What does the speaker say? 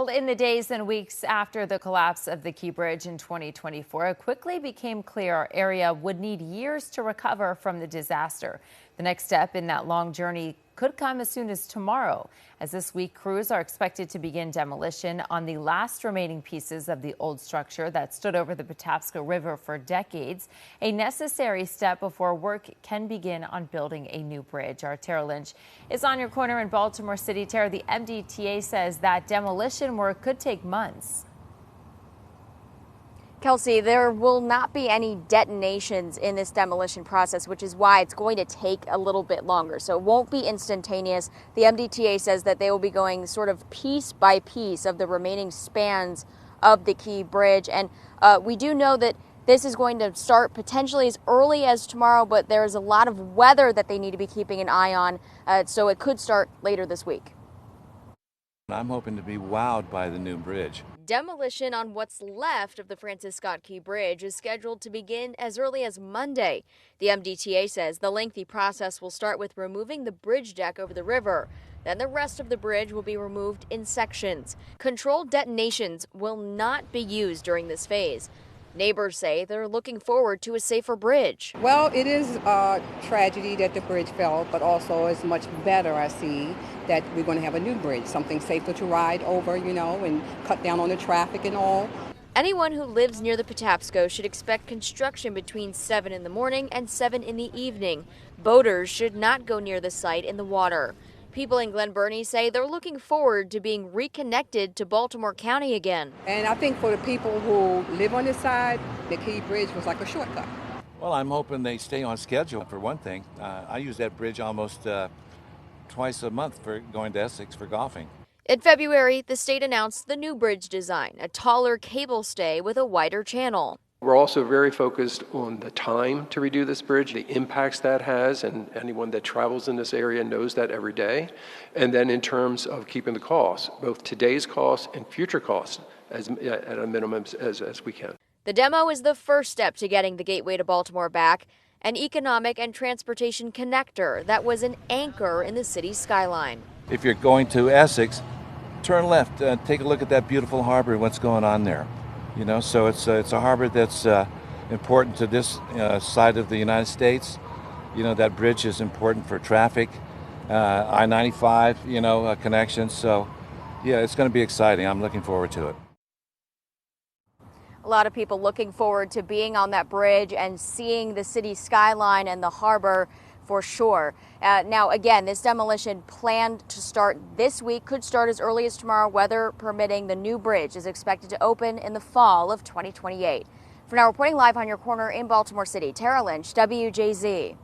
in the days and weeks after the collapse of the Key Bridge in 2024, it quickly became clear our area would need years to recover from the disaster. The next step in that long journey could come as soon as tomorrow, as this week crews are expected to begin demolition on the last remaining pieces of the old structure that stood over the Patapsco River for decades, a necessary step before work can begin on building a new bridge. Our Tara Lynch is on your corner in Baltimore City. Tara, the MDTA says that demolition work could take months. Kelsey, there will not be any detonations in this demolition process, which is why it's going to take a little bit longer. So it won't be instantaneous. The MDTA says that they will be going sort of piece by piece of the remaining spans of the Key Bridge. And we do know that this is going to start potentially as early as tomorrow, but there is a lot of weather that they need to be keeping an eye on. So it could start later this week. I'm hoping to be wowed by the new bridge. Demolition on what's left of the Francis Scott Key Bridge is scheduled to begin as early as Monday. The MDTA says the lengthy process will start with removing the bridge deck over the river. Then the rest of the bridge will be removed in sections. Controlled detonations will not be used during this phase. Neighbors say they're looking forward to a safer bridge. Well, it is a tragedy that the bridge fell, but also it's much better, I see, that we're going to have a new bridge, something safer to ride over, and cut down on the traffic and all. Anyone who lives near the Patapsco should expect construction between 7 in the morning and 7 in the evening. Boaters should not go near the site in the water. People in Glen Burnie say they're looking forward to being reconnected to Baltimore County again. And I think for the people who live on this side, the Key Bridge was like a shortcut. Well, I'm hoping they stay on schedule, for one thing. I use that bridge almost twice a month for going to Essex for golfing. In February, the state announced the new bridge design, a taller cable stay with a wider channel. We're also very focused on the time to redo this bridge, the impacts that has, and anyone that travels in this area knows that every day. And then in terms of keeping the costs, both today's costs and future costs at a minimum as we can. The demo is the first step to getting the gateway to Baltimore back, an economic and transportation connector that was an anchor in the city's skyline. If you're going to Essex, turn left, take a look at that beautiful harbor, what's going on there. So it's a harbor that's important to this side of the United States. That bridge is important for traffic, I-95, connections. So, yeah, it's going to be exciting. I'm looking forward to it. A lot of people looking forward to being on that bridge and seeing the city skyline and the harbor for sure. Now, again, this demolition planned to start this week, could start as early as tomorrow, weather permitting. The new bridge is expected to open in the fall of 2028. For now, reporting live on your corner in Baltimore City, Tara Lynch, WJZ.